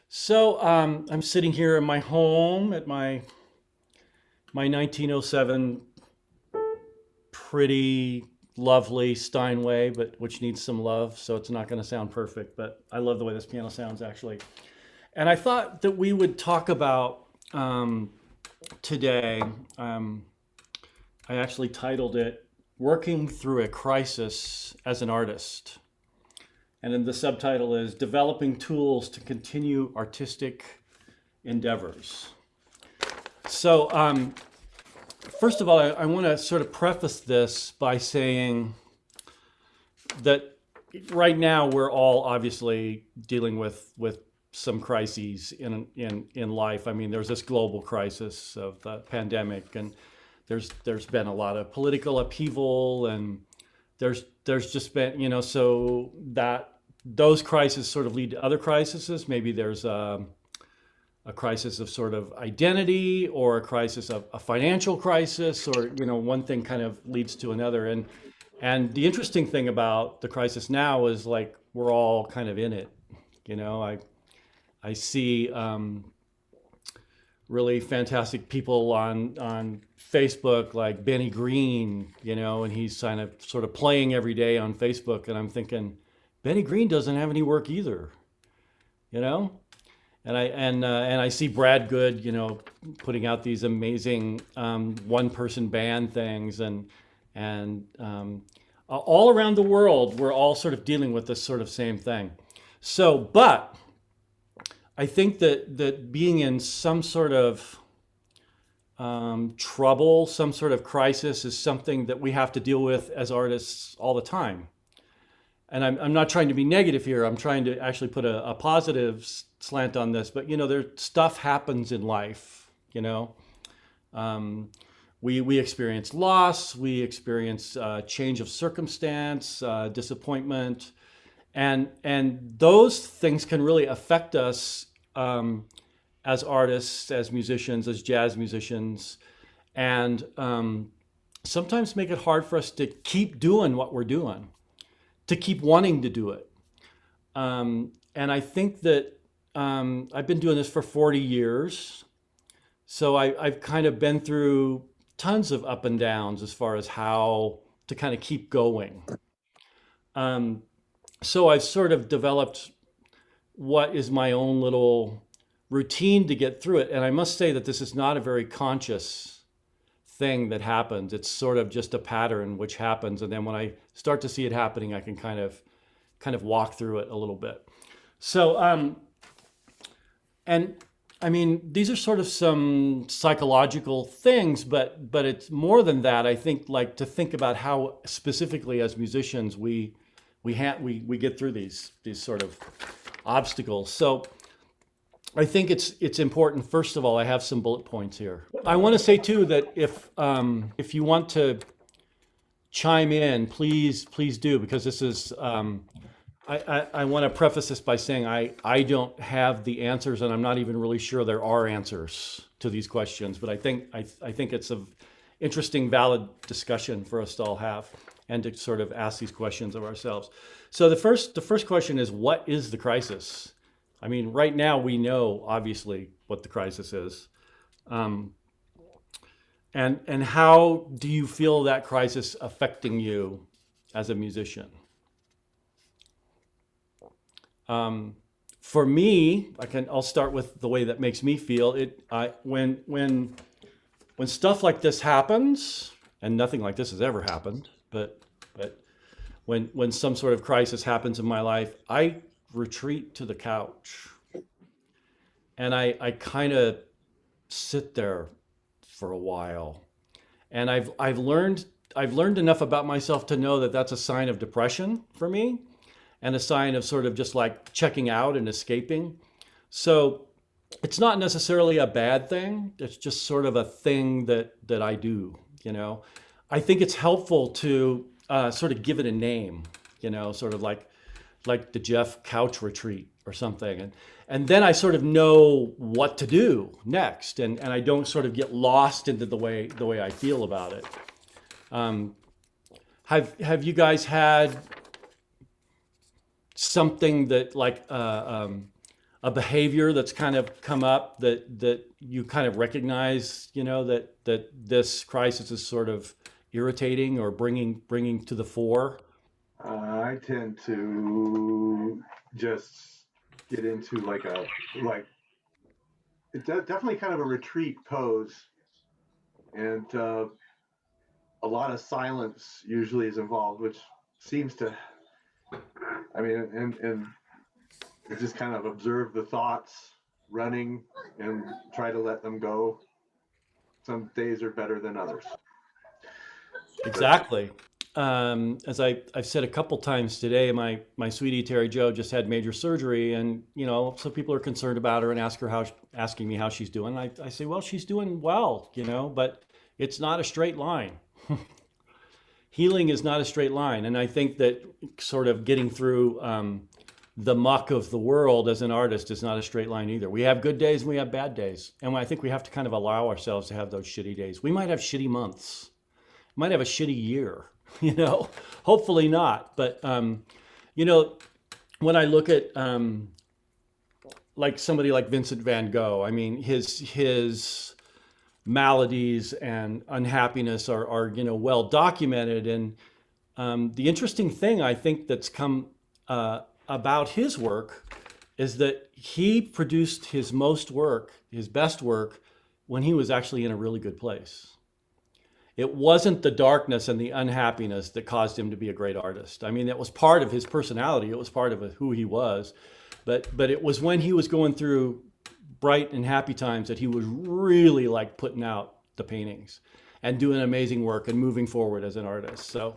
So I'm sitting here in my home at my 1907 pretty lovely Steinway, but which needs some love, so it's not going to sound perfect. But I love the way this piano sounds actually. And I thought that we would talk about today. Um, I actually titled it "Working Through a Crisis as an Artist." And then the subtitle is Developing Tools to Continue Artistic Endeavors. So, first of all, I want to sort of preface this by saying that right now we're all obviously dealing with some crises in life. I mean, there's this global crisis of the pandemic, and there's been a lot of political upheaval, and there's just been, so that those crises sort of lead to other crises. Maybe there's a crisis of sort of identity, or a crisis of a financial crisis, or one thing kind of leads to another. And the interesting thing about the crisis now is, like, we're all kind of in it. I see really fantastic people on Facebook, like Benny Green, and he's kind of sort of playing every day on Facebook, and I'm thinking, Benny Green doesn't have any work either, you know. And I see Brad Good, putting out these amazing one-person band things, and all around the world, we're all sort of dealing with this sort of same thing. So, but I think that being in some sort of trouble, some sort of crisis, is something that we have to deal with as artists all the time. And I'm not trying to be negative here. I'm trying to actually put a positive slant on this. But stuff happens in life. We experience loss. We experience change of circumstance, disappointment, and those things can really affect us as artists, as musicians, as jazz musicians, and sometimes make it hard for us to keep doing what we're doing, to keep wanting to do it. And I think that I've been doing this for 40 years. So I've kind of been through tons of up and downs as far as how to kind of keep going. So I've sort of developed what is my own little routine to get through it. And I must say that this is not a very conscious thing that happens. It's sort of just a pattern which happens, and then when I start to see it happening, I can kind of walk through it a little bit. So and I mean, these are sort of some psychological things, but it's more than that. I think, like, to think about how specifically as musicians we get through these sort of obstacles. So I think it's important. First of all, I have some bullet points here. I want to say too that if you want to chime in, please do, because this is I want to preface this by saying I don't have the answers, and I'm not even really sure there are answers to these questions. But I think it's an interesting, valid discussion for us to all have, and to sort of ask these questions of ourselves. So the first question is, what is the crisis? I mean, right now we know obviously what the crisis is, and how do you feel that crisis affecting you as a musician? For me, I'll start with the way that makes me feel. When stuff like this happens, and nothing like this has ever happened, but when some sort of crisis happens in my life, I retreat to the couch, and I kind of sit there for a while. And I've learned enough about myself to know that that's a sign of depression for me, and a sign of sort of just like checking out and escaping. So it's not necessarily a bad thing. It's just sort of a thing that I do. I think it's helpful to sort of give it a name. Sort of like the Jeff couch retreat or something, and then I sort of know what to do next, and I don't sort of get lost into the way I feel about it. Have you guys had something that, like, a a behavior that's kind of come up that you kind of recognize, that this crisis is sort of irritating or bringing to the fore? I tend to just get into like definitely kind of a retreat pose, and a lot of silence usually is involved, which seems to, I mean, and just kind of observe the thoughts running and try to let them go. Some days are better than others, but Exactly. As I've said a couple times today, my sweetie Terry Jo just had major surgery, and so people are concerned about her and asking me how she's doing. I say, well, she's doing well, but it's not a straight line. Healing is not a straight line, and I think that sort of getting through the muck of the world as an artist is not a straight line either. We have good days and we have bad days, and I think we have to kind of allow ourselves to have those shitty days. We might have shitty months, might have a shitty year, hopefully not. But, when I look at like somebody like Vincent van Gogh, I mean, his maladies and unhappiness are well documented. And the interesting thing I think that's come about his work is that he produced his best work, when he was actually in a really good place. It wasn't the darkness and the unhappiness that caused him to be a great artist. I mean, it was part of his personality. It was part of who he was. But it was when he was going through bright and happy times that he was really like putting out the paintings and doing amazing work and moving forward as an artist. So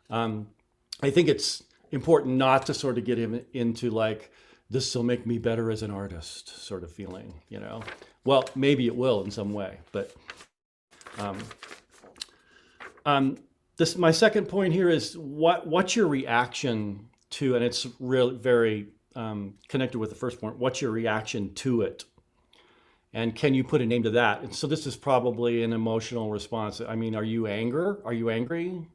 I think it's important not to sort of get him into like, this will make me better as an artist sort of feeling, Well, maybe it will in some way, but this my second point here is what's your reaction to, and it's really very connected with the first point. What's your reaction to it, and can you put a name to that? And so this is probably an emotional response. I mean, are you angry?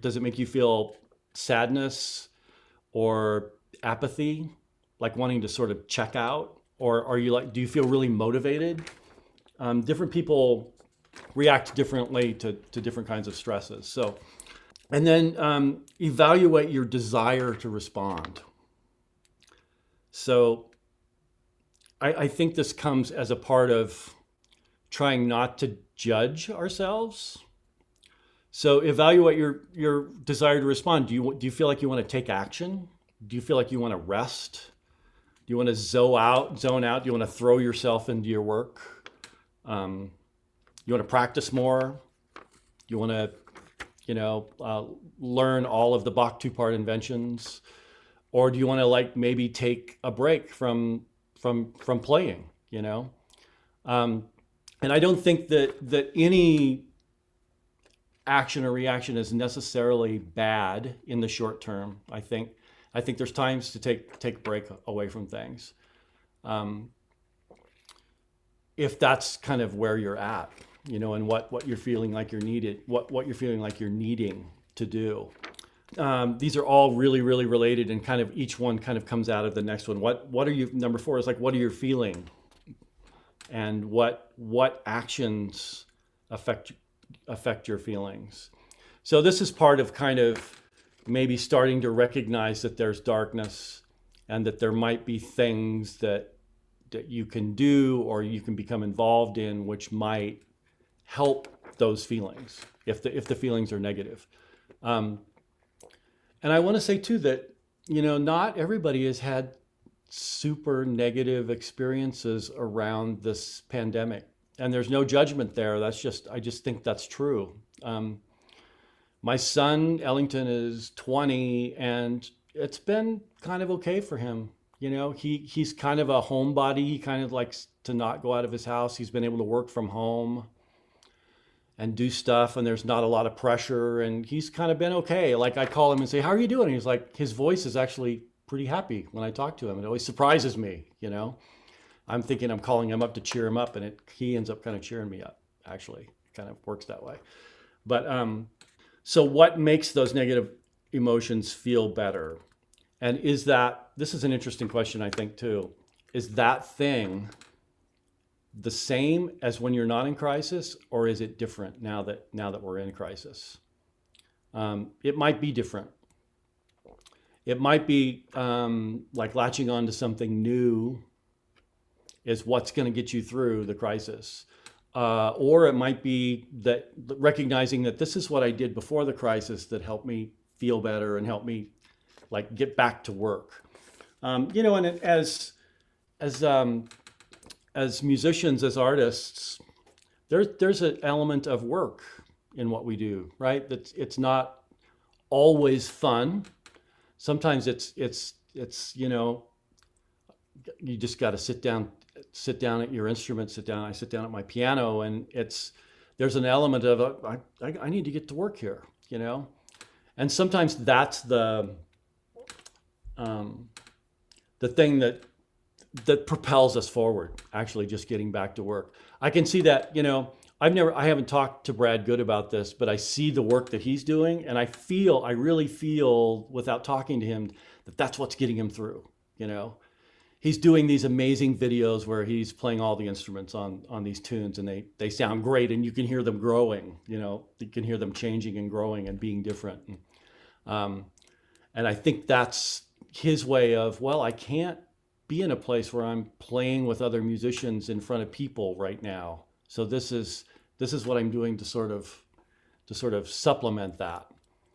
Does it make you feel sadness or apathy, like wanting to sort of check out, or are you like, do you feel really motivated? Different people react differently to different kinds of stresses. So, and then evaluate your desire to respond. So I think this comes as a part of trying not to judge ourselves. So evaluate your desire to respond. Do you feel like you want to take action? Do you feel like you want to rest? Do you want to zone out? Do you want to throw yourself into your work? You want to practice more? You want to, learn all of the Bach two-part inventions, or do you want to like maybe take a break from playing? And I don't think that any action or reaction is necessarily bad in the short term. I think there's times to take a break away from things, if that's kind of where you're at, and what you're feeling like you're needed, what you're feeling like you're needing to do. These are all really, really related, and kind of each one kind of comes out of the next one. What are you? Number 4 is like, what are you feeling, and what actions affect your feelings. So this is part of kind of maybe starting to recognize that there's darkness, and that there might be things that you can do or you can become involved in, which might help those feelings if the feelings are negative. And I want to say too that, not everybody has had super negative experiences around this pandemic, and there's no judgment there. I just think that's true. My son Ellington is 20, and it's been kind of okay for him. He's kind of a homebody. He kind of likes to not go out of his house. He's been able to work from home and do stuff, and there's not a lot of pressure, and he's kind of been okay. Like, I call him and say, how are you doing? He's like, his voice is actually pretty happy when I talk to him. It always surprises me, I'm thinking I'm calling him up to cheer him up, and he ends up kind of cheering me up. Actually, it kind of works that way. But so what makes those negative emotions feel better? And this is an interesting question, I think, too. Is that thing the same as when you're not in crisis, or is it different now that we're in crisis? It might be different. It might be like latching on to something new is what's going to get you through the crisis. Or it might be that recognizing that this is what I did before the crisis that helped me feel better and help me like get back to work. And as as musicians, as artists, there's an element of work in what we do, right? That it's not always fun. Sometimes it's you just got to sit down at your instrument, I sit down at my piano, and there's an element of I need to get to work here, and sometimes that's the thing that propels us forward, actually just getting back to work. I can see that, I haven't talked to Brad Good about this, but I see the work that he's doing, and I really feel without talking to him that that's what's getting him through, He's doing these amazing videos where he's playing all the instruments on these tunes, and they sound great, and you can hear them growing, you can hear them changing and growing and being different. And I think that's his way of, well, I can't be in a place where I'm playing with other musicians in front of people right now. So this is what I'm doing to sort of supplement that.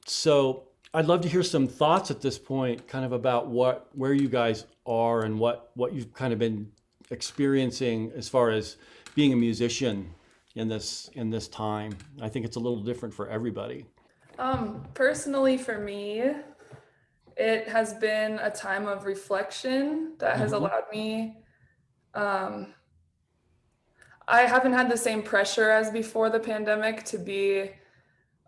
So I'd love to hear some thoughts at this point, kind of about where you guys are and what you've kind of been experiencing as far as being a musician in this time. I think it's a little different for everybody. Personally, for me, it has been a time of reflection that has allowed me. I haven't had the same pressure as before the pandemic to be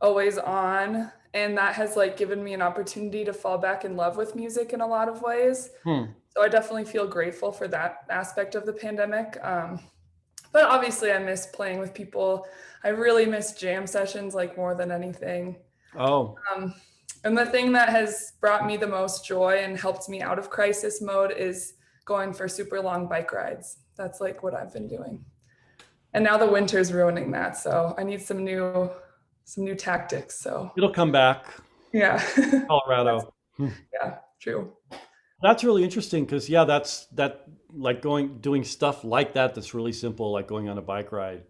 always on, and that has given me an opportunity to fall back in love with music in a lot of ways. So I definitely feel grateful for that aspect of the pandemic. But obviously I miss playing with people. I really miss jam sessions more than anything. Oh. And the thing that has brought me the most joy and helped me out of crisis mode is going for super long bike rides. That's what I've been doing. And now the winter's ruining that. So I need some new tactics. So it'll come back. Yeah. Colorado. Yeah, true. That's really interesting because doing stuff like that that's really simple, like going on a bike ride,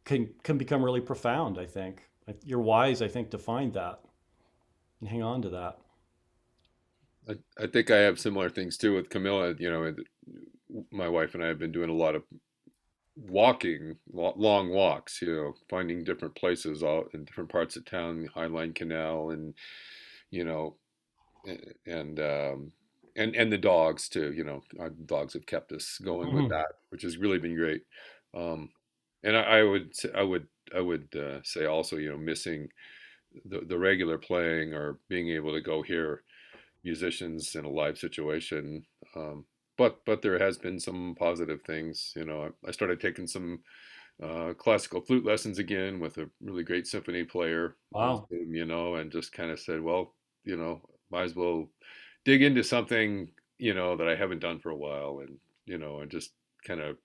can become really profound, I think. You're wise, I think, to find that and hang on to that. I think I have similar things too with Camilla. My wife and I have been doing a lot of long walks, finding different places all in different parts of town, Highline Canal, and and the dogs too. Our dogs have kept us going with that, which has really been great. And I would say also, missing the regular playing or being able to go hear musicians in a live situation. But there has been some positive things. I started taking some classical flute lessons again with a really great symphony player. Wow. And just kind of said, well, might as well dig into something, that I haven't done for a while, and just kind of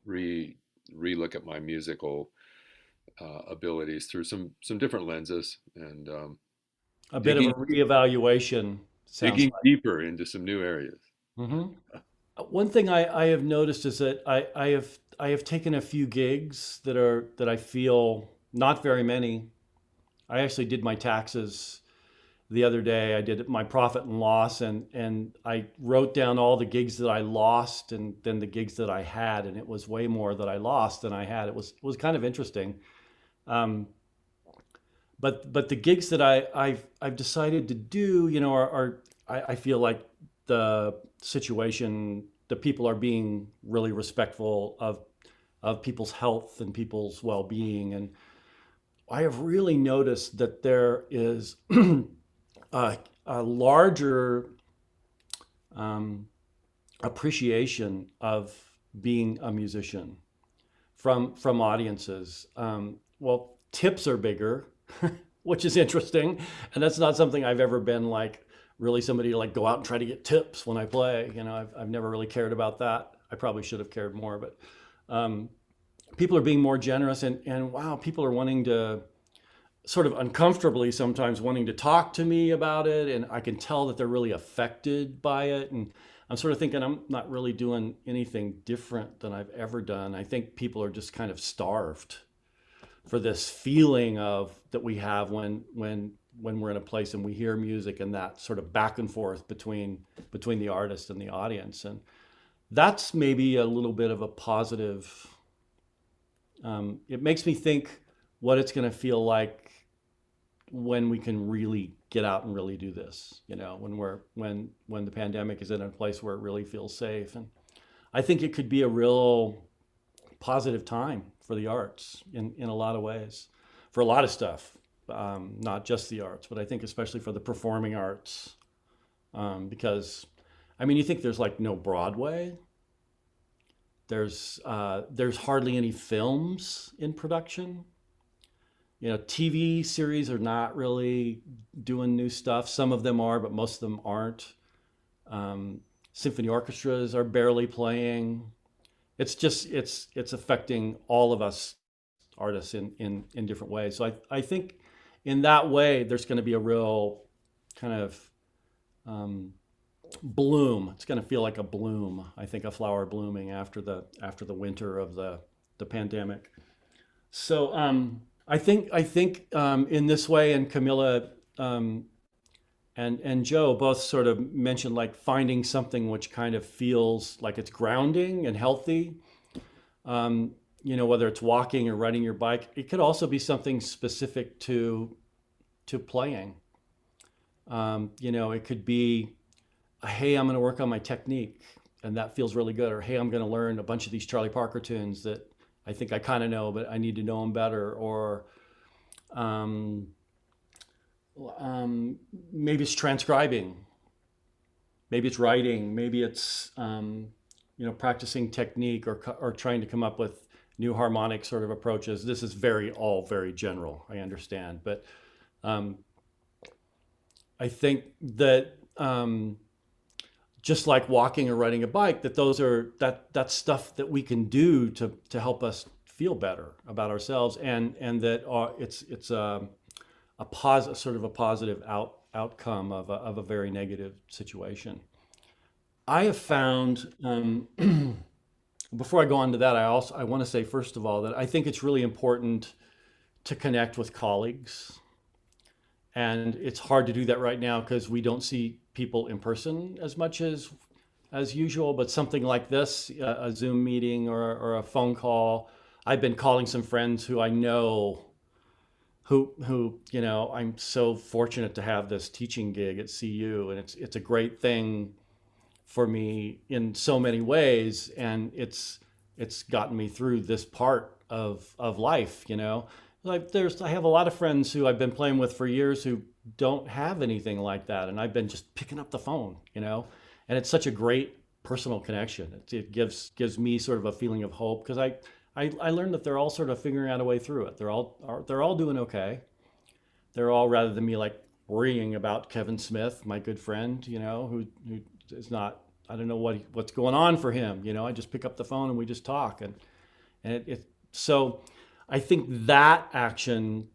re-look at my musical abilities through some different lenses, and a bit of a reevaluation. Digging deeper into some new areas. One thing I have noticed is that I have taken a few gigs that I feel, not very many. I actually did my taxes the other day. I did my profit and loss, and I wrote down all the gigs that I lost and then the gigs that I had, and it was way more that I lost than I had. It was kind of interesting. But the gigs that I've decided to do, I feel like the situation, the people are being really respectful of people's health and people's well-being, and I have really noticed that there is a larger appreciation of being a musician from audiences. Well, tips are bigger, which is interesting. And that's not something I've ever been like really somebody to like go out and try to get tips when I play. You know, I've never really cared about that. I probably should have cared more, but people are being more generous, and wow, people are wanting to sort of uncomfortably sometimes wanting to talk to me about it. And I can tell that they're really affected by it. And I'm sort of thinking I'm not really doing anything different than I've ever done. I think people are just kind of starved for this feeling of that we have when we're in a place and we hear music, and that sort of back and forth between the artist and the audience. And that's maybe a little bit of a positive. It makes me think what it's going to feel like when we can really get out and really do this, you know, when the pandemic is in a place where it really feels safe. And I think it could be a real positive time for the arts in a lot of ways, for a lot of stuff, not just the arts, but I think especially for the performing arts, because I mean, you think there's like no Broadway, there's hardly any films in production. You know, TV series are not really doing new stuff. Some of them are, but most of them aren't. Symphony orchestras are barely playing. It's just, it's affecting all of us artists in different ways. So I think in that way, there's going to be a real kind of bloom. It's going to feel like a bloom. I think a flower blooming after the winter of the pandemic. So I think in this way, and Camilla and Joe both sort of mentioned like finding something which kind of feels like it's grounding and healthy. You know, whether it's walking or riding your bike, it could also be something specific to playing. You know, it could be, hey, I'm going to work on my technique, and that feels really good. Or hey, I'm going to learn a bunch of these Charlie Parker tunes that I think I kind of know, but I need to know them better. Or maybe it's transcribing, maybe it's writing, maybe it's you know, practicing technique, or trying to come up with new harmonic sort of approaches. This is all very general, I understand, but I think that just like walking or riding a bike, that's stuff that we can do to help us feel better about ourselves, and that it's a positive outcome of a very negative situation. I have found, before I go on to that, I want to say first of all that I think it's really important to connect with colleagues, and it's hard to do that right now because we don't see people in person as much as usual. But something like this, a Zoom meeting or a phone call. I've been calling some friends who I know, who you know, I'm so fortunate to have this teaching gig at CU, and it's a great thing for me in so many ways, and it's gotten me through this part of life, you know. Like I have a lot of friends who I've been playing with for years who don't have anything like that, and I've been just picking up the phone, you know, and it's such a great personal connection. It gives me sort of a feeling of hope, because I learned that they're all sort of figuring out a way through it. They're all doing okay. They're all, rather than me like worrying about Kevin Smith, my good friend, you know, who is not, I don't know what's going on for him, you know. I just pick up the phone and we just talk, and so I think that action,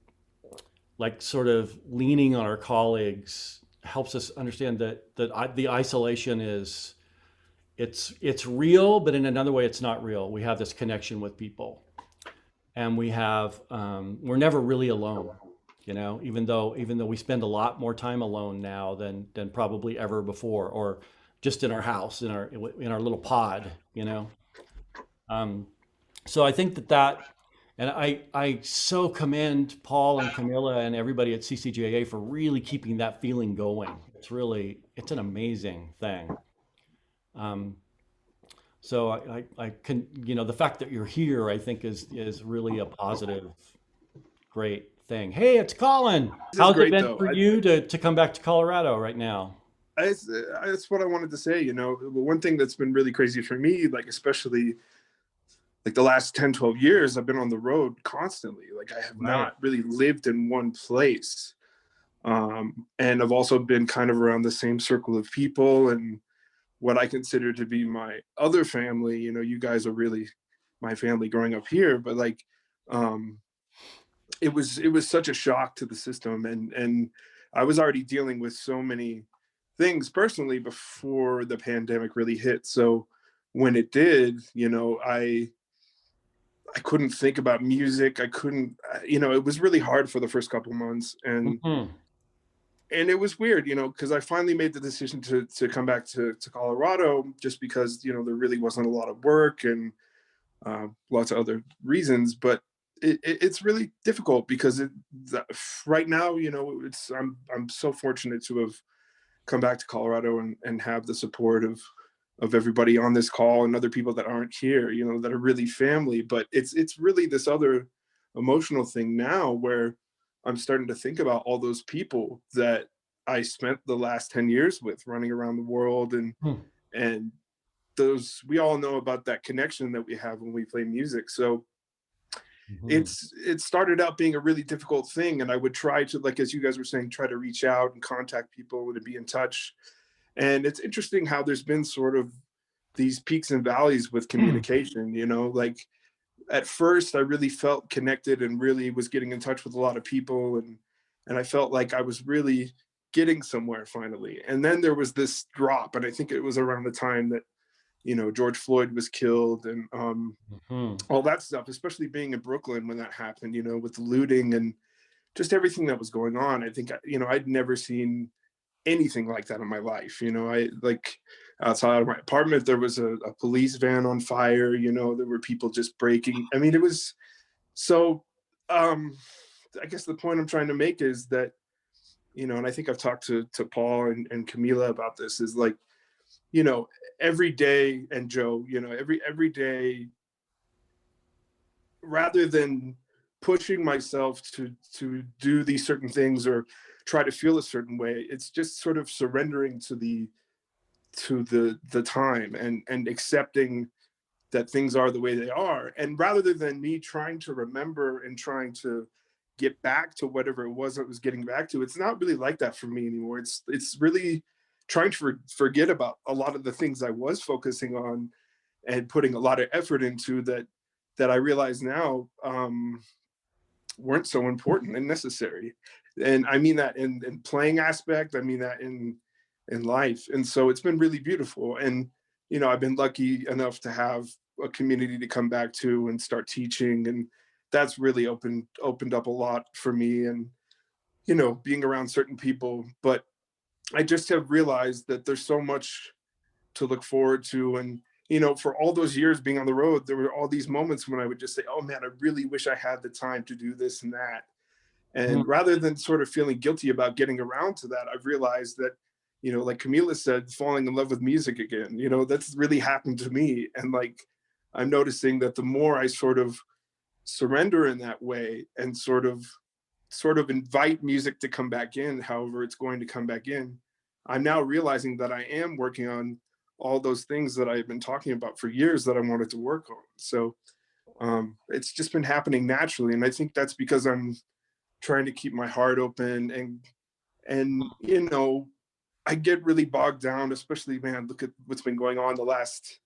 like sort of leaning on our colleagues, helps us understand that the isolation is, it's real, but in another way it's not real. We have this connection with people, and we're never really alone, you know, even though we spend a lot more time alone now than probably ever before, or just in our house, in our little pod, you know. So I think that, and I so commend Paul and Camilla and everybody at CCJA for really keeping that feeling going. It's an amazing thing. So I can, you know, the fact that you're here, I think is really a positive, great thing. Hey, it's Colin. How's it been for you to come back to Colorado right now? That's what I wanted to say. You know, one thing that's been really crazy for me, like especially like the last 10, 12 years, I've been on the road constantly. Like I have Right. not really lived in one place. And I've also been kind of around the same circle of people and what I consider to be my other family. You know, you guys are really my family growing up here, but like, it was such a shock to the system. And I was already dealing with so many things personally before the pandemic really hit. So when it did, you know, I couldn't think about music. I couldn't, you know, it was really hard for the first couple months. Mm-hmm. And it was weird, you know, because I finally made the decision to come back to Colorado just because, you know, there really wasn't a lot of work and lots of other reasons. But it's really difficult because right now, you know, I'm so fortunate to have come back to Colorado and have the support of everybody on this call and other people that aren't here, you know, that are really family. But it's really this other emotional thing now where I'm starting to think about all those people that I spent the last 10 years with running around the world and those we all know about that connection that we have when we play music. So Mm-hmm. it started out being a really difficult thing. And I would try to, like, as you guys were saying, try to reach out and contact people and to be in touch. And it's interesting how there's been sort of these peaks and valleys with communication, you know, like at first I really felt connected and really was getting in touch with a lot of people and I felt like I was really getting somewhere finally. And then there was this drop, and I think it was around the time that, you know, George Floyd was killed and Mm-hmm. all that stuff, especially being in Brooklyn when that happened, you know, with the looting and just everything that was going on. I think, you know, I'd never seen anything like that in my life. You know, I like outside of my apartment, there was a police van on fire, you know, there were people just breaking. I mean, it was so, I guess the point I'm trying to make is that, you know, and I think I've talked to Paul and Camila about this is like, you know, every day and Joe, you know, every day, rather than pushing myself to do these certain things or try to feel a certain way, it's just sort of surrendering to the time and accepting that things are the way they are. And rather than me trying to remember and trying to get back to whatever it was I was getting back to, it's not really like that for me anymore. It's really trying to forget about a lot of the things I was focusing on and putting a lot of effort into that I realize now weren't so important and necessary. And I mean that in playing aspect, I mean that in life. And so it's been really beautiful. And, you know, I've been lucky enough to have a community to come back to and start teaching. And that's really opened up a lot for me and, you know, being around certain people. But I just have realized that there's so much to look forward to. And, you know, for all those years being on the road, there were all these moments when I would just say, oh man, I really wish I had the time to do this and that. And rather than sort of feeling guilty about getting around to that, I've realized that, you know, like Camila said, falling in love with music again, you know, that's really happened to me. And like, I'm noticing that the more I sort of surrender in that way and sort of invite music to come back in, however it's going to come back in, I'm now realizing that I am working on all those things that I've been talking about for years that I wanted to work on. So it's just been happening naturally. And I think that's because I'm trying to keep my heart open and you know, I get really bogged down, especially, man, look at what's been going on the last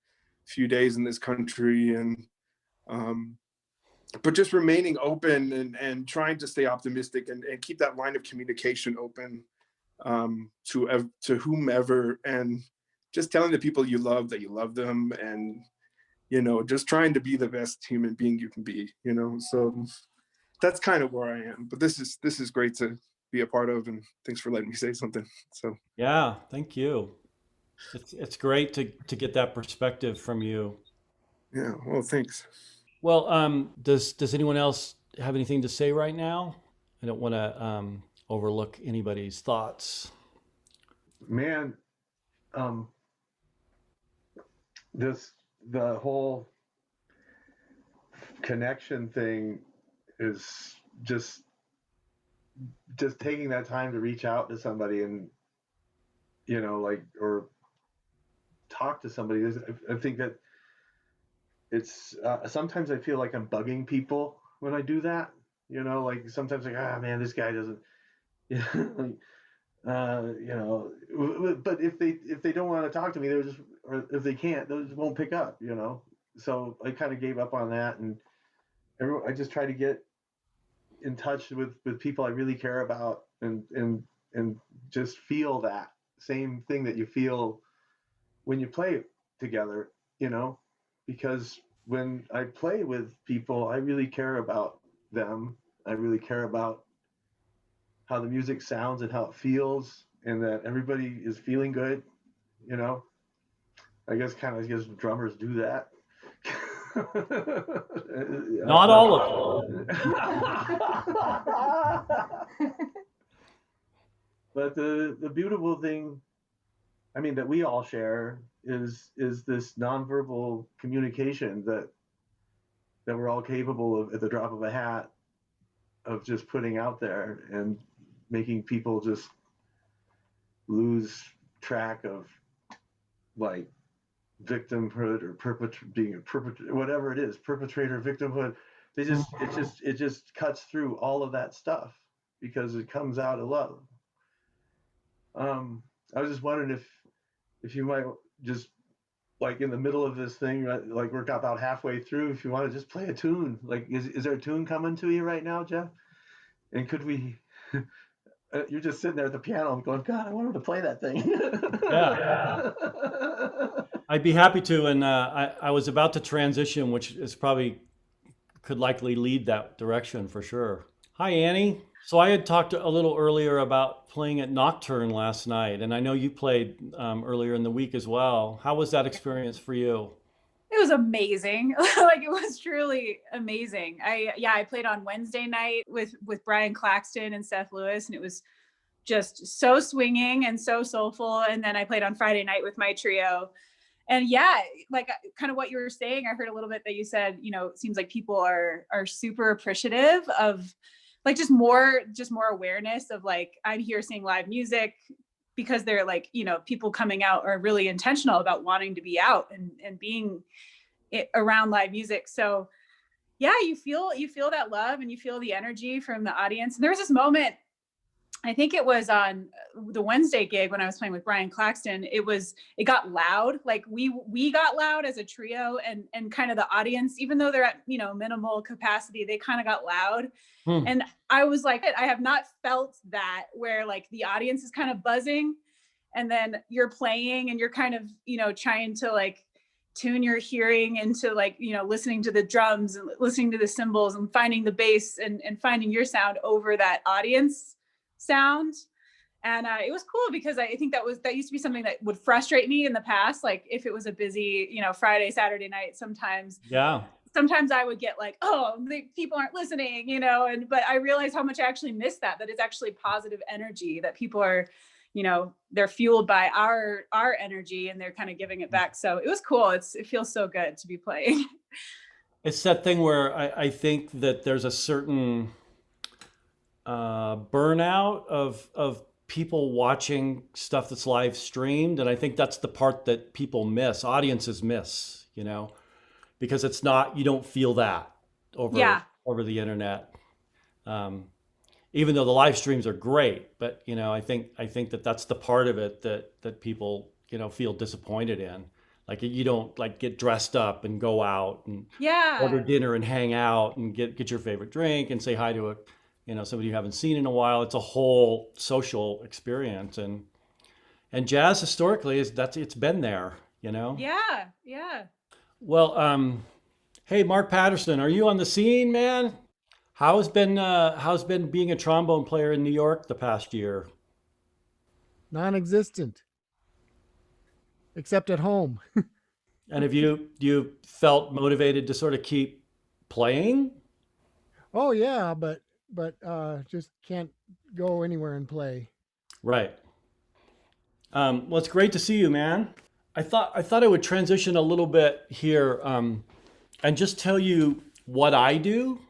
few days in this country. And um but just remaining open and trying to stay optimistic and keep that line of communication open to whomever, and just telling the people you love that you love them, and you know, just trying to be the best human being you can be, you know. So that's kind of where I am. But this is great to be a part of, and thanks for letting me say something. So Yeah, thank you. It's great to get that perspective from you. yeah, well, thanks. Well, does anyone else have anything to say right now? I don't want to overlook anybody's thoughts. Man, um, this the whole connection thing is just just taking that time to reach out to somebody and, you know, like, or talk to somebody. I think that it's sometimes I feel like I'm bugging people when I do that. You know, like sometimes like, ah, man, this guy doesn't, you know, like, you know, but if they don't want to talk to me, they'll just, or if they can't, they just won't pick up, you know. So I kind of gave up on that, and I just try to get in touch with people I really care about, and just feel that same thing that you feel when you play together, you know, because when I play with people, I really care about them. I really care about how the music sounds and how it feels, and that everybody is feeling good, you know. I guess kind of, I guess drummers do that. Not all of them. But the beautiful thing, I mean, that we all share is this nonverbal communication that we're all capable of at the drop of a hat, of just putting out there and making people just lose track of, like, victimhood or being a perpetrator, whatever it is, perpetrator, victimhood. It just cuts through all of that stuff because it comes out of love. I was just wondering if you might just, like, in the middle of this thing, like we're about halfway through, if you want to just play a tune, like, is there a tune coming to you right now, Jeff? And could we? You're just sitting there at the piano and going, God, I want him to play that thing. Yeah. I'd be happy to, and I was about to transition, which is probably could likely lead that direction for sure. Hi, Annie. So I had talked a little earlier about playing at Nocturne last night, and I know you played earlier in the week as well. How was that experience for you? It was amazing. Like, it was truly amazing. I played on Wednesday night with Brian Claxton and Seth Lewis, and it was just so swinging and so soulful. And then I played on Friday night with my trio. And yeah, like, kind of what you were saying, I heard a little bit that you said, you know, it seems like people are super appreciative of, like, just more awareness of, like, I'm here seeing live music, because they're, like, you know, people coming out are really intentional about wanting to be out and being around live music. So yeah, you feel that love, and you feel the energy from the audience. And there was this moment, I think it was on the Wednesday gig when I was playing with Brian Claxton. It got loud. Like, we got loud as a trio, and kind of the audience, even though they're at, you know, minimal capacity, they kind of got loud. And I was like, I have not felt that, where, like, the audience is kind of buzzing, and then you're playing and you're kind of, you know, trying to, like, tune your hearing into, like, you know, listening to the drums and listening to the cymbals and finding the bass and finding your sound over that audience sound. And it was cool, because I think that used to be something that would frustrate me in the past. Like, if it was a busy, you know, Friday, Saturday night, sometimes I would get like, oh, people aren't listening, you know, but I realized how much I actually miss that it's actually positive energy, that people are, you know, they're fueled by our energy, and they're kind of giving it back. So it was cool. It feels so good to be playing. It's that thing where I think that there's a certain burnout of people watching stuff that's live streamed, and I think that's the part that people miss, audiences miss, you know, because it's not, you don't feel that over the internet. Even though the live streams are great, but, you know, I think that that's the part of it that people, you know, feel disappointed in. Like, you don't, like, get dressed up and go out and order dinner and hang out and get your favorite drink and say hi to a, you know, somebody you haven't seen in a while. It's a whole social experience, and jazz historically it's been there, you know. Yeah. Well, hey, Mark Patterson, are you on the scene, man? How's been being a trombone player in New York the past year? Non-existent, except at home. And have you felt motivated to sort of keep playing? Oh yeah, but just can't go anywhere and play. Right. Well, it's great to see you, man. I thought I would transition a little bit here, and just tell you what I do.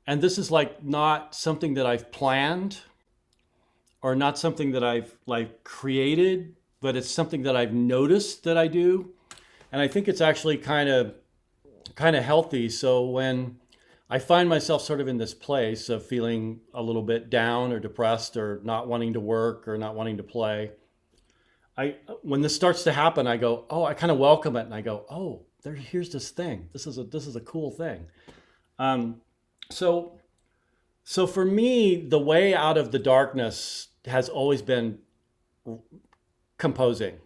And this is, like, not something that I've planned or not something that I've, like, created, but it's something that I've noticed that I do. And I think it's actually kind of kind of healthy. So when I find myself sort of in this place of feeling a little bit down or depressed or not wanting to work or not wanting to play, when this starts to happen, I go, oh, I kind of welcome it, and I go, oh, here's this thing. This is a cool thing. So for me, the way out of the darkness has always been composing.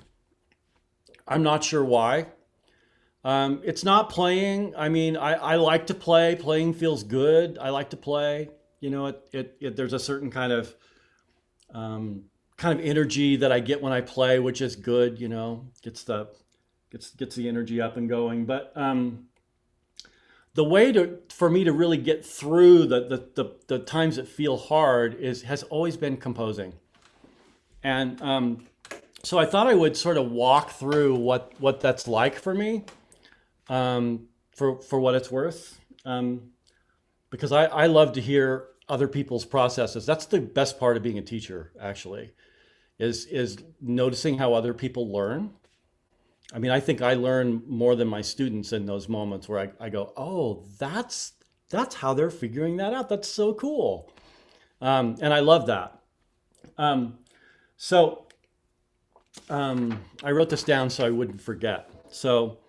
I'm not sure why. It's not playing. I mean, I like to play. Playing feels good. I like to play. You know, there's a certain kind of energy that I get when I play, which is good. You know, gets the energy up and going. But the way for me to really get through the times that feel hard has always been composing. And so I thought I would sort of walk through what that's like for me, for what it's worth, because I love to hear other people's processes. That's the best part of being a teacher, actually, is noticing how other people learn. I mean, I think I learn more than my students in those moments where I go, oh, that's how they're figuring that out. That's so cool. And I love that. So I wrote this down so I wouldn't forget. So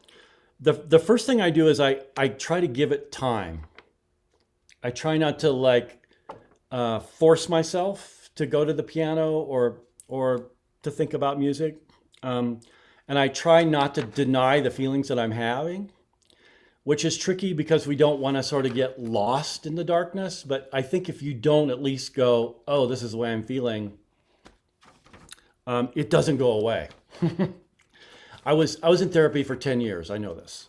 the first thing I do is I try to give it time. I try not to force myself to go to the piano or to think about music. And I try not to deny the feelings that I'm having, which is tricky because we don't want to sort of get lost in the darkness. But I think if you don't at least go, oh, this is the way I'm feeling, it doesn't go away. I was in therapy for 10 years. I know this.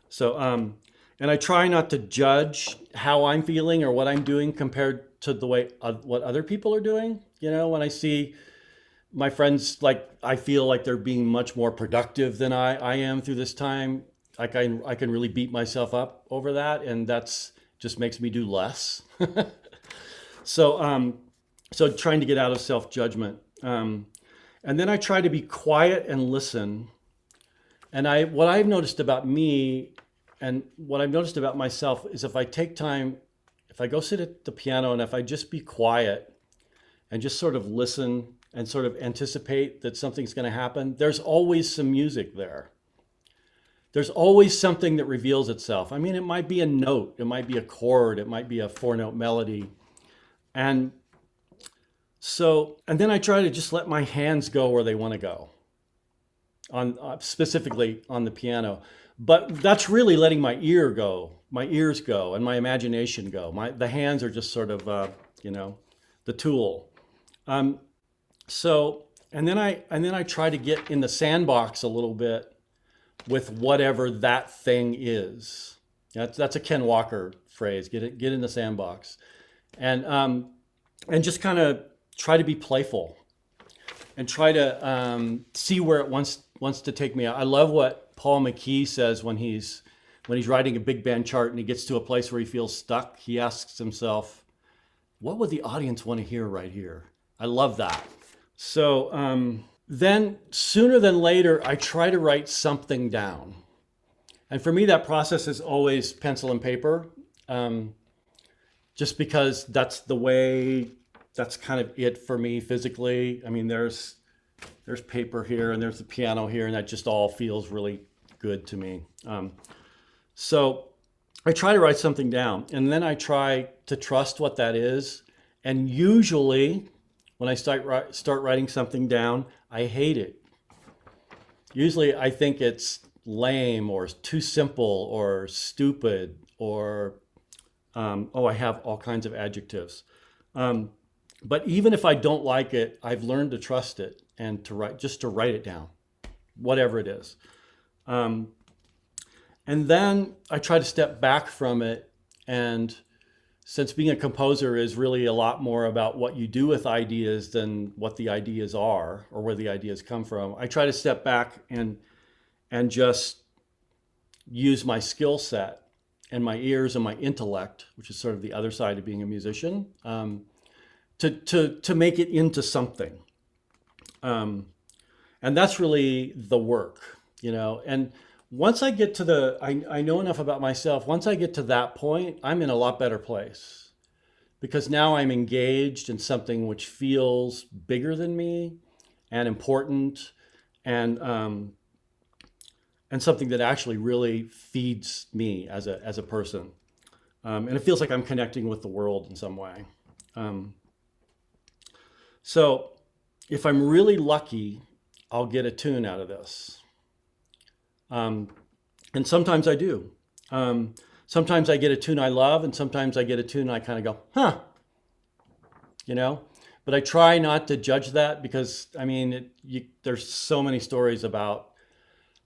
So, and I try not to judge how I'm feeling or what I'm doing compared to the way what other people are doing. You know, when I see my friends, I feel like they're being much more productive than I am through this time. I can really beat myself up over that, and that's just makes me do less. So trying to get out of self-judgment. And then I try to be quiet and listen. And what I've noticed about me and what I've noticed about myself is if I take time, if I go sit at the piano and if I just be quiet and just sort of listen and sort of anticipate that something's going to happen, there's always some music there. There's always something that reveals itself. I mean, it might be a note, it might be a chord, it might be a 4-note melody. And then I try to just let my hands go where they want to go, specifically on the piano. But that's really letting my ears go, and my imagination go. The hands are just sort of, the tool. And then I try to get in the sandbox a little bit with whatever that thing is. That's a Ken Walker phrase. Get in the sandbox, and just kind of try to be playful, and try to see where it wants to take me. I love what Paul McKee says when he's writing a big band chart and he gets to a place where he feels stuck. He asks himself, "What would the audience want to hear right here?" I love that. So then sooner than later, I try to write something down. And for me, that process is always pencil and paper, just because that's kind of it for me physically. I mean, there's paper here and there's the piano here, and that just all feels really good to me. So I try to write something down, and then I try to trust what that is. And usually, when I start writing something down, I hate it. Usually I think it's lame or too simple or stupid or, I have all kinds of adjectives. But even if I don't like it, I've learned to trust it and to write it down, whatever it is. And then I try to step back from it, and since being a composer is really a lot more about what you do with ideas than what the ideas are or where the ideas come from, I try to step back and just use my skill set and my ears and my intellect, which is sort of the other side of being a musician, to make it into something. And that's really the work, And once I get to I know enough about myself. Once I get to that point, I'm in a lot better place because now I'm engaged in something which feels bigger than me and important and something that actually really feeds me as a person. And it feels like I'm connecting with the world in some way. So if I'm really lucky, I'll get a tune out of this. And sometimes I do. Sometimes I get a tune I love, and sometimes I get a tune and I kind of go, huh, you know? But I try not to judge that because, I mean, there's so many stories about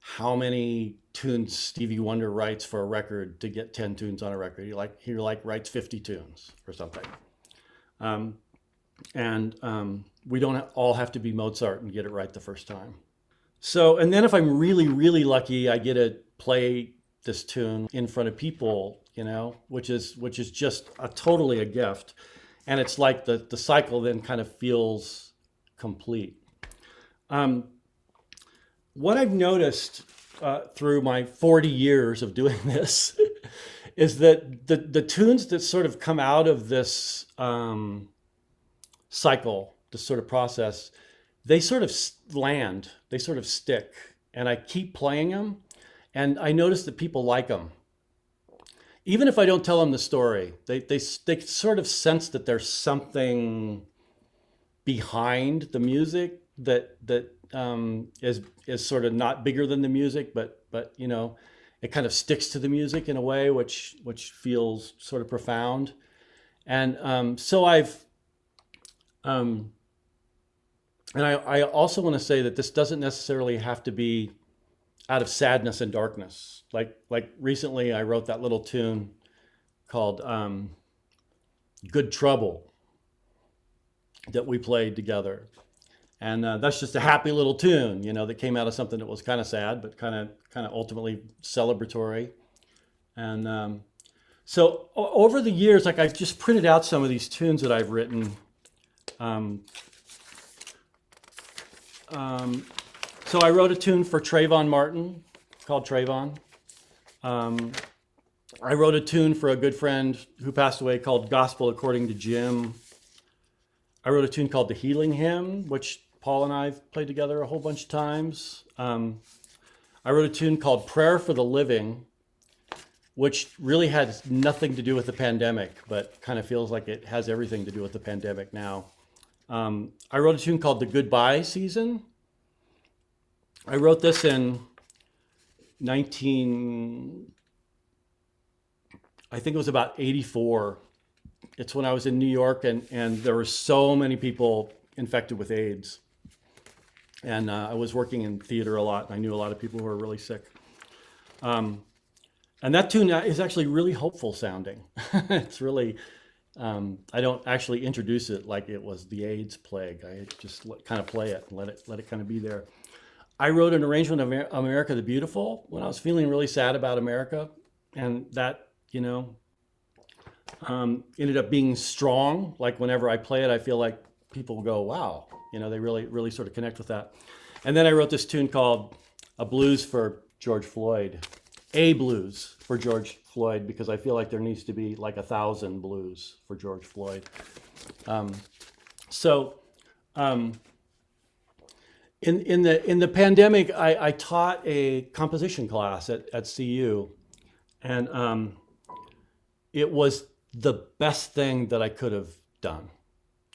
how many tunes Stevie Wonder writes for a record to get 10 tunes on a record. He writes 50 tunes or something. We don't all have to be Mozart and get it right the first time. So, and then if I'm really, really lucky, I get to play this tune in front of people, you know, which is just totally a gift. And it's like the cycle then kind of feels complete. What I've noticed through my 40 years of doing this is that the tunes that sort of come out of this cycle, this sort of process, they sort of land, they sort of stick, and I keep playing them, and I notice that people like them. Even if I don't tell them the story, they sort of sense that there's something behind the music that is sort of not bigger than the music, but you know, it kind of sticks to the music in a way which feels sort of profound. And so I also want to say that this doesn't necessarily have to be out of sadness and darkness. Like recently I wrote that little tune called Good Trouble that we played together. And that's just a happy little tune, you know, that came out of something that was kind of sad, but kind of ultimately celebratory. And so over the years, like I've just printed out some of these tunes that I've written. So I wrote a tune for Trayvon Martin called Trayvon. I wrote a tune for a good friend who passed away called Gospel According to Jim. I wrote a tune called The Healing Hymn, which Paul and I've played together a whole bunch of times. I wrote a tune called Prayer for the Living, which really had nothing to do with the pandemic, but kind of feels like it has everything to do with the pandemic now. I wrote a tune called The Goodbye Season. I wrote this in I think it was about 84. It's when I was in New York and there were so many people infected with AIDS. And I was working in theater a lot, and I knew a lot of people who were really sick. And that tune is actually really hopeful sounding. It's really, I don't actually introduce it like it was the AIDS plague. I just kind of play it and let it kind of be there. I wrote an arrangement of America the Beautiful when I was feeling really sad about America. And that, you know, ended up being strong. Like whenever I play it, I feel like people go, wow, you know, they really sort of connect with that. And then I wrote this tune called A Blues for George Floyd, a blues for George Floyd, because I feel like there needs to be like 1,000 blues for George Floyd. In the pandemic, I taught a composition class at CU, and it was the best thing that I could have done.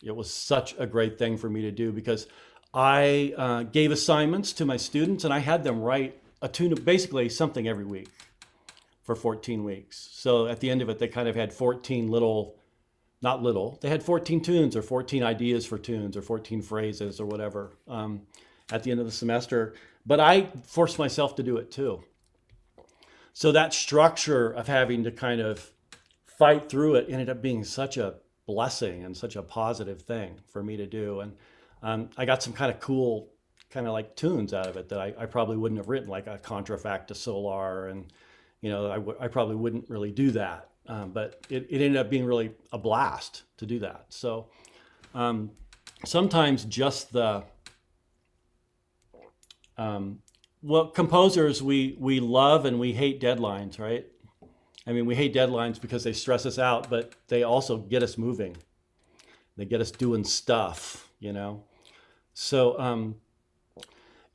It was such a great thing for me to do because I gave assignments to my students and I had them write a tune, basically something every week for 14 weeks. So at the end of it, they kind of had 14 they had 14 tunes or 14 ideas for tunes or 14 phrases or whatever at the end of the semester. But I forced myself to do it too. So that structure of having to kind of fight through it ended up being such a blessing and such a positive thing for me to do. And I got some kind of cool kind of like tunes out of it that I probably wouldn't have written, like a contrafacta solar, and you know, I probably wouldn't really do that, but it ended up being really a blast to do that. So sometimes just the well, composers, we love and we hate deadlines, right? I mean, we hate deadlines because they stress us out, but they also get us moving. They get us doing stuff, you know? So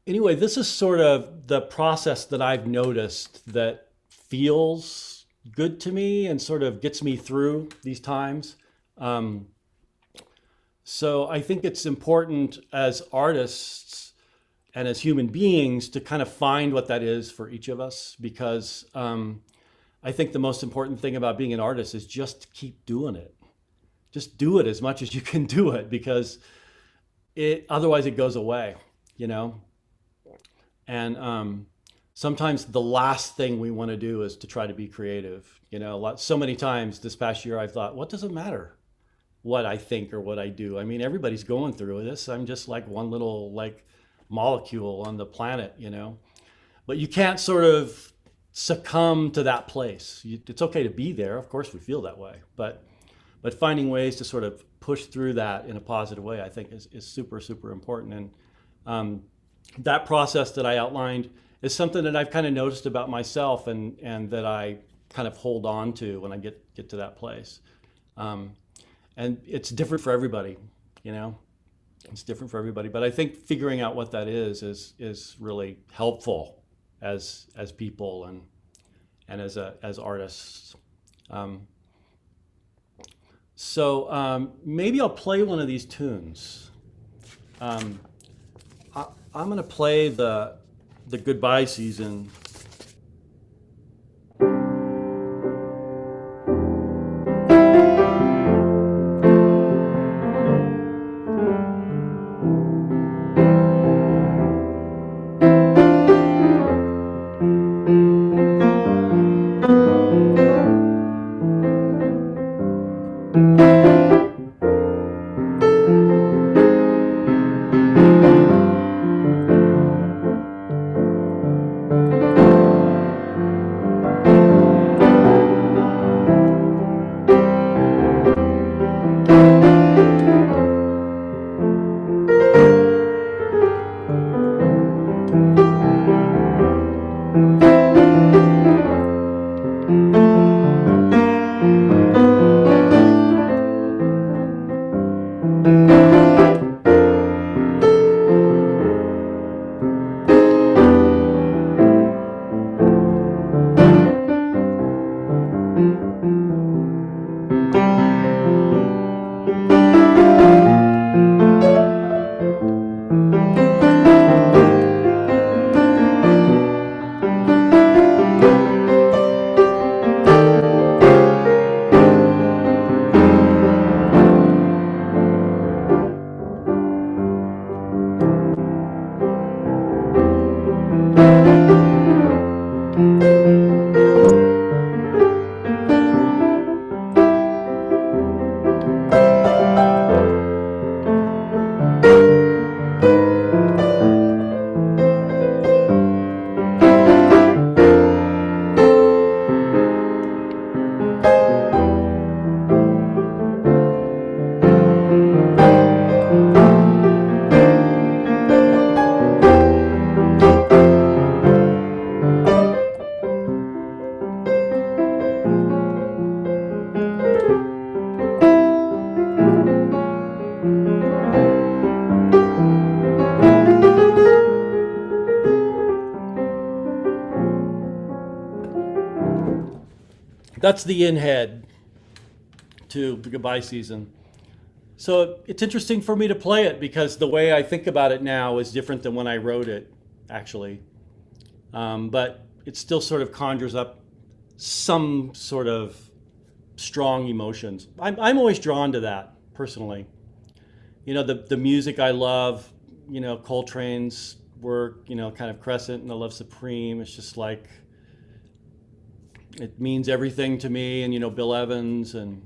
anyway, this is sort of the process that I've noticed that feels good to me and sort of gets me through these times. So I think it's important as artists and as human beings to kind of find what that is for each of us, because I think the most important thing about being an artist is just keep doing it. Just do it as much as you can do it, because otherwise it goes away, you know? And sometimes the last thing we want to do is to try to be creative. You know, so many times this past year I've thought, what does it matter what I think or what I do? I mean, everybody's going through this. I'm just like one little like molecule on the planet, you know? But you can't sort of succumb to that place. It's okay to be there. Of course we feel that way, but finding ways to sort of push through that in a positive way, I think is super, super important. And that process that I outlined is something that I've kind of noticed about myself, and that I kind of hold on to when I get to that place. And it's different for everybody, you know, it's different for everybody. But I think figuring out what that is really helpful as people and as artists. So maybe I'll play one of these tunes. I'm going to play the Goodbye Season. That's the in head to the Goodbye Season. So it's interesting for me to play it because the way I think about it now is different than when I wrote it, actually. But it still sort of conjures up some sort of strong emotions. I'm always drawn to that, personally. You know, the music I love, you know, Coltrane's work, you know, kind of Crescent and The Love Supreme. It's just like, it means everything to me. And, you know, Bill Evans and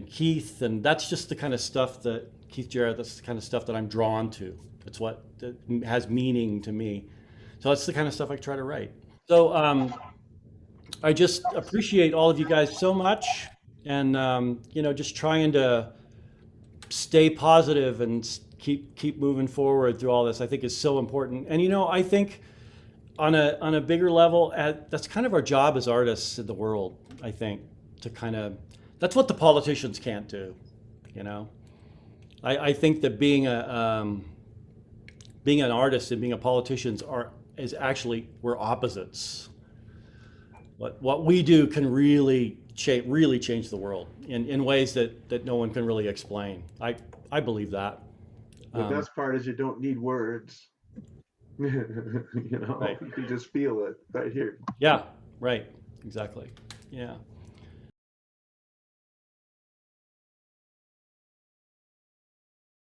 Keith, and that's just the kind of stuff that, Keith Jarrett, that's the kind of stuff that I'm drawn to. It's what has meaning to me. So that's the kind of stuff I try to write. So I just appreciate all of you guys so much, and you know, just trying to stay positive and keep moving forward through all this, I think is so important. And you know, I think on a bigger level, that's kind of our job as artists in the world. I think to kind of that's what the politicians can't do. You know, I think that being an artist and being a politician is actually we're opposites. What we do can really change the world in ways that no one can really explain. I believe that. The best part is you don't need words. Right. You can just feel it right here. Yeah, right. Exactly. Yeah.